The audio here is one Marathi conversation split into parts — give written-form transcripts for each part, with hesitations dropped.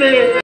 सांगितले.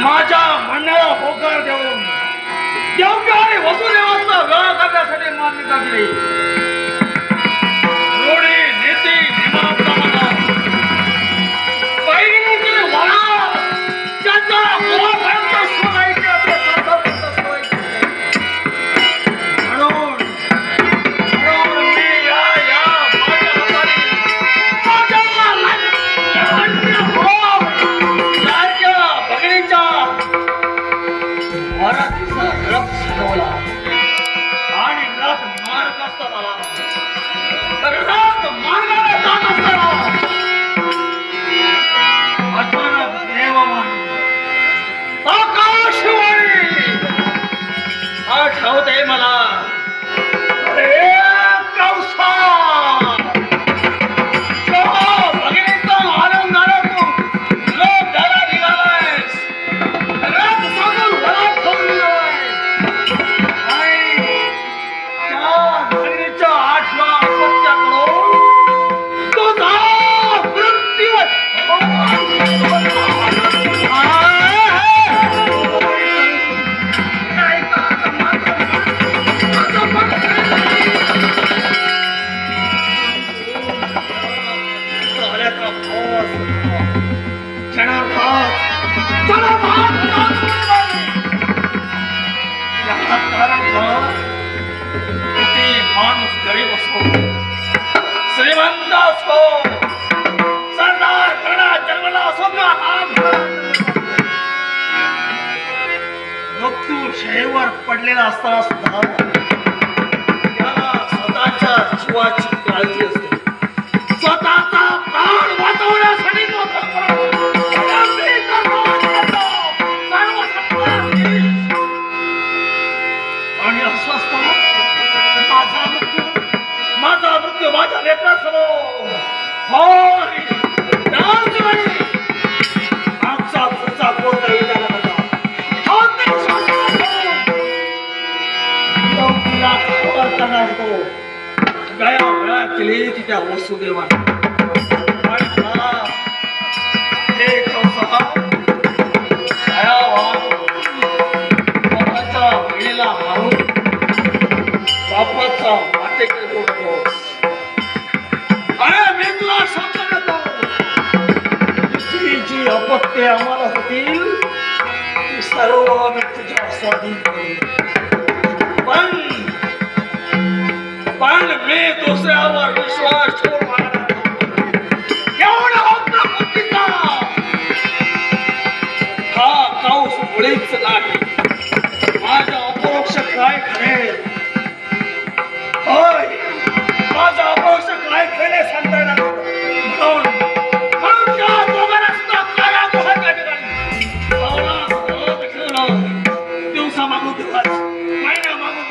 माझ्या म्हणण्याला होकार देऊन योग्य आणि वसुदेवाचा विवाह करण्यासाठी मान्यता दिली. रूढी नीती नियमाप्रमाणे बहिणीची वळा त्याच्या मुलापर्यंत सोडायची असे म्हणून मी या माझ्या बहिणीच्या आणि रथ मार्ग असताना रथ मार्गाला जात असताना अचानक देववाणी आकाशवाणी आठवते मला. माणूस गरीब असो श्रीमंत असो सरदार करणा जन्मला असो का मृत्यू शैवर पडलेला असताना सुद्धा त्याला स्वतःच्या जीवाची काळजी असते. स्वतःचा प्राण वाचवण्यासाठी तो आणि असं असताना माझा मृत्यू माझ्या नेत्रासमोर आमचा पुढचा कोणता विचार असतो गया वेळा केली ती त्या वसुदेवाने आणि मला एक ते आम्हाला होतील ते सर्व आम्ही तुझ्या स्वाधीन करू. पण मी दुसऱ्यावर विश्वास ठेवणार एवढा होता बुद्धीचा हा काऊस मुळीच नाही. माझा अपरोक्ष काय घडेल होय माझा अपरोक्ष काय घडले सांगता येणार म्हणून त्या दोघांना सुद्धा कारागृहाच्या ठिकाणी दिवसा मागून दिवस महिना मागून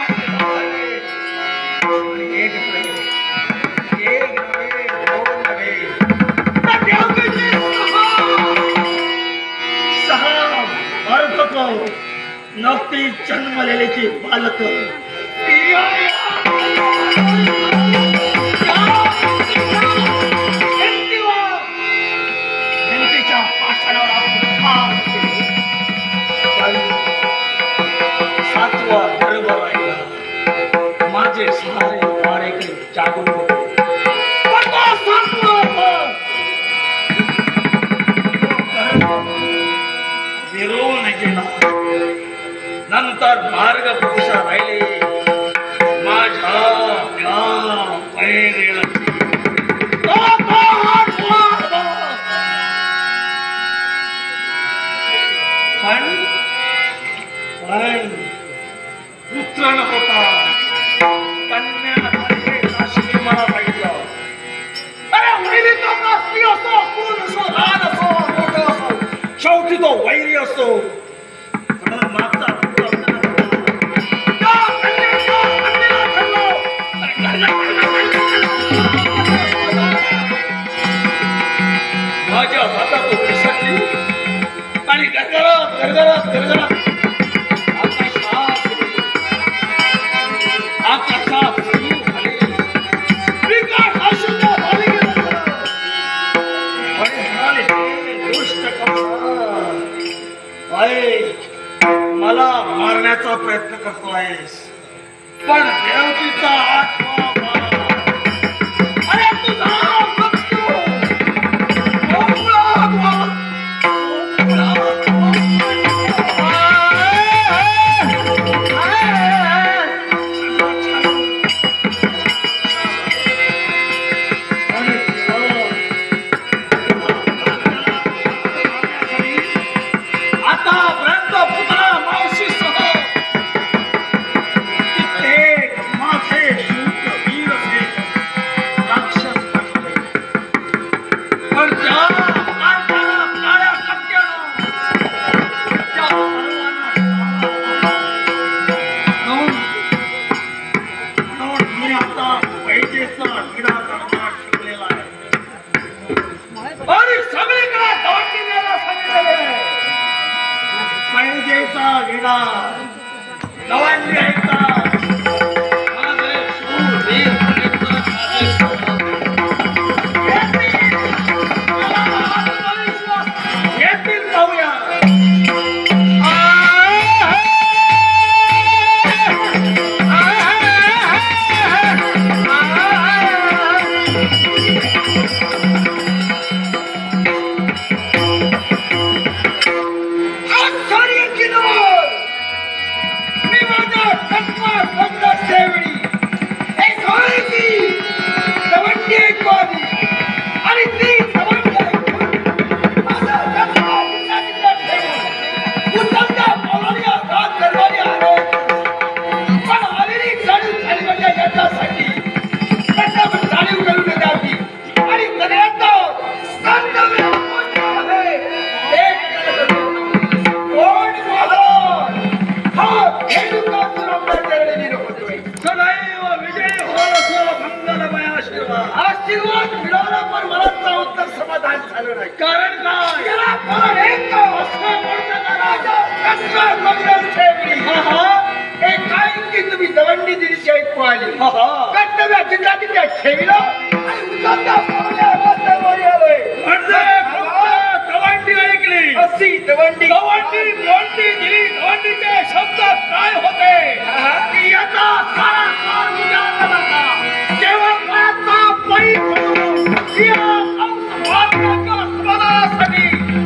नक्की जन्मलेले ते बालक सातवा गर्भ राहिला माझे सारे वारे जागून विरून गेला. नंतर मार्ग पुरुषा राहिले माझ्या पुत्र न होता कन्या काशी मला सांगितलं. अरे वैरी तो काशी असो कोण असो लहान असो मोठा असो शेवटी तो वैरी असो. मागचा माझ्या हातात विसरली आणि गरगरात गरगरात गरगरात आकाशात सुरू झाली. विकट अशुद्ध झाली आणि म्हणाले दुष्ट कंसा मला मारण्याचा प्रयत्न करतो आहेस पण देवकीचा आत्मा अरे तुझा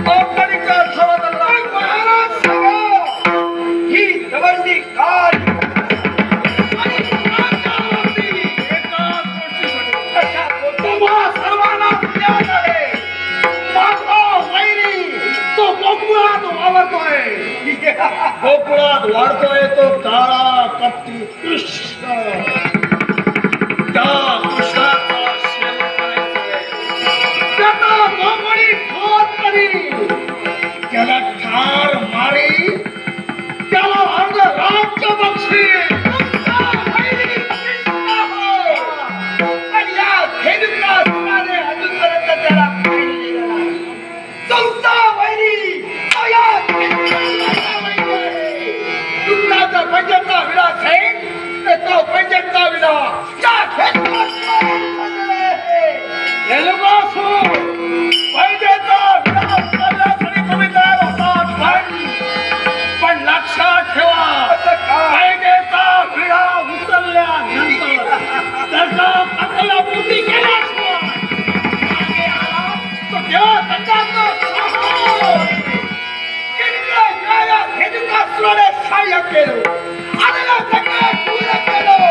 औपचारिक गोकुळात वाढतोय तो काळा कपटी कृष्ण. त्या कृष्णाचा सेवन करायचंय. त्याचा जो कोणी घात करी त्याला ठार मारी, त्याला अर्ध राज्य बक्षीस. पंजाबचा विलास आहे तो पंजाबचा विलास करण्यासाठी तुम्ही तयार होतात. पण लक्षात ठेवा, कायद्याचा विडा उचलल्यानंतर त्याचा अकलापुटी केल्याशिवाय मागे आला तो देवा दंडाचं सहाय्य केलं. आलेला सगळं पूर्ण केलं.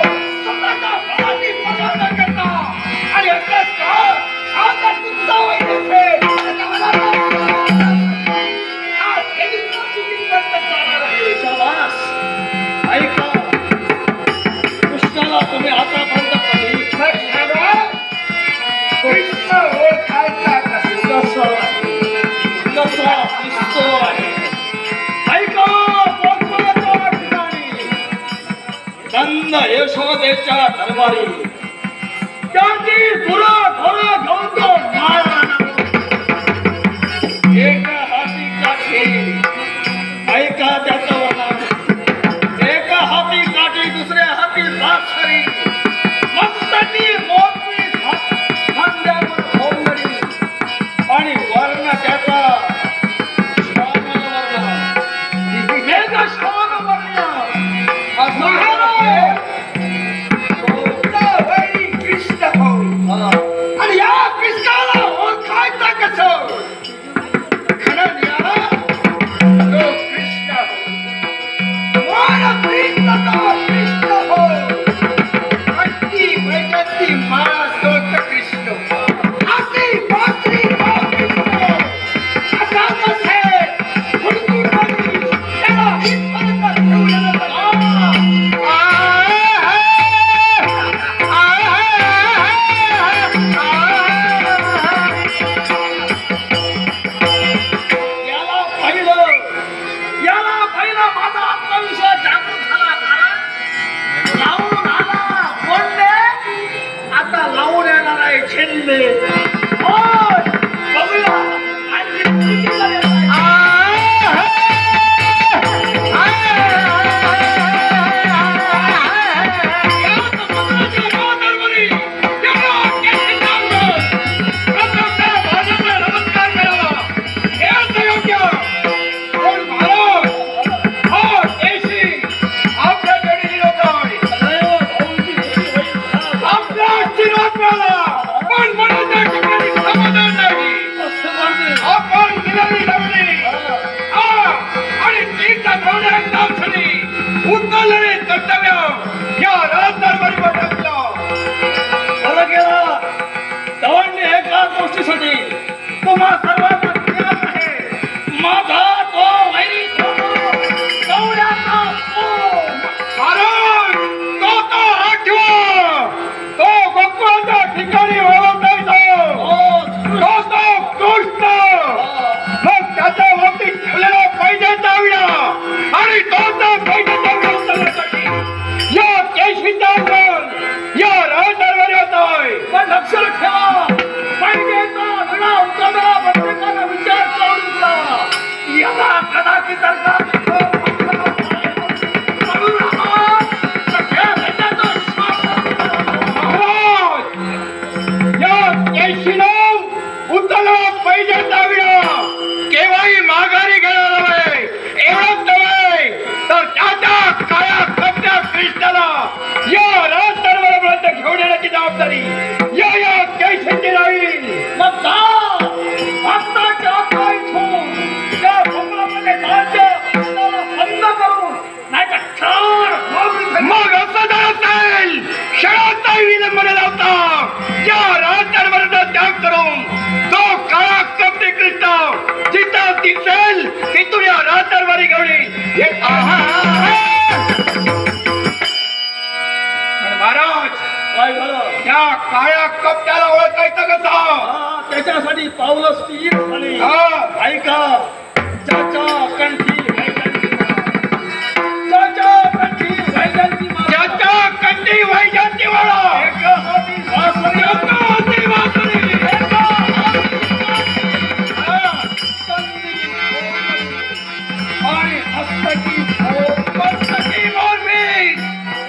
स्वतःच्या फळाची पर्वा न करता आणि असंच का आता तुमचा वैर असेल ऐका. कृष्णाला तुम्ही आतापर्यंत कृष्ण ओळखायचा कसा दिसतो आहे. ऐका, नंद यशोदेच्या दरबारी त्याची गुरं घोडं घेऊन तो एका हाती काठी. ऐका त्याचं वर्णन. एका हाती काठी, दुसऱ्या हाती बासरी, मस्तकी मोठी खांद्यावर घोंगडी आणि वर्ण त्याचा श्रावण वर्ण, श्रावण वर्ण कृष्ण भाऊ. आणि या कृष्णाला ओळखायचं कसं? खरं या तो कृष्ण कृष्ण हो. अगदी वैजंती माळा सोत कृष्ण, अगदी बासरी कृष्ण. असाच असेल त्याला इथपर्यंत ठेवलेलं तुम्हा सर्वांना ज्ञान आहे. माझा तो वैरी गौऱ्याचा तो आठवा तो गोकुळाच्या ठिकाणी कृष्ण. मग त्याच्या वरती ठेवलेला पैशाचा विडा आणि तो पैशाचा विडा उचलण्यासाठी या केशीचा या राजदरबारी येतोय. पण लक्षात ठेवा, पैशाचा विडा पाऊलच तीर झाली. ऐका, ज्याच्या कंठी वैजंती माळा, ज्याच्या कंठी वैजंती माळा, ज्याच्या कंठी वैजंती माळा, एका हाती वासरी, एका हाती वासरी, एका आणि हस्तकी मस्तकी मोरबी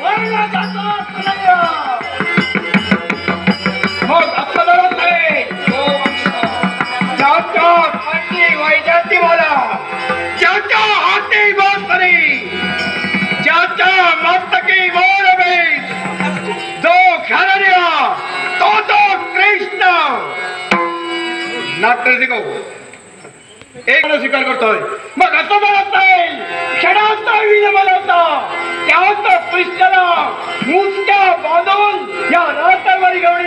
वर्ण जातात कन्हैया. मग असं लढत नाही. ज्याच्या कंठी वैजंती माळा, ज्याच्या हाती वासरी, ज्याच्या मस्तकी मोरबी, जो खरड्या तो कृष्ण. नाट्य शिकव एक स्वीकार करतोय. मग असं म्हणत नाही क्षणांत विन बनवता त्यात कृष्णाला मुसक्या बांधून या राष्ट्रावर घेऊन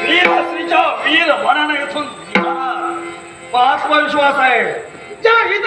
वीर श्रीच्या वीर मनाने येथून आत्मविश्वास आहे. ज्या हिंद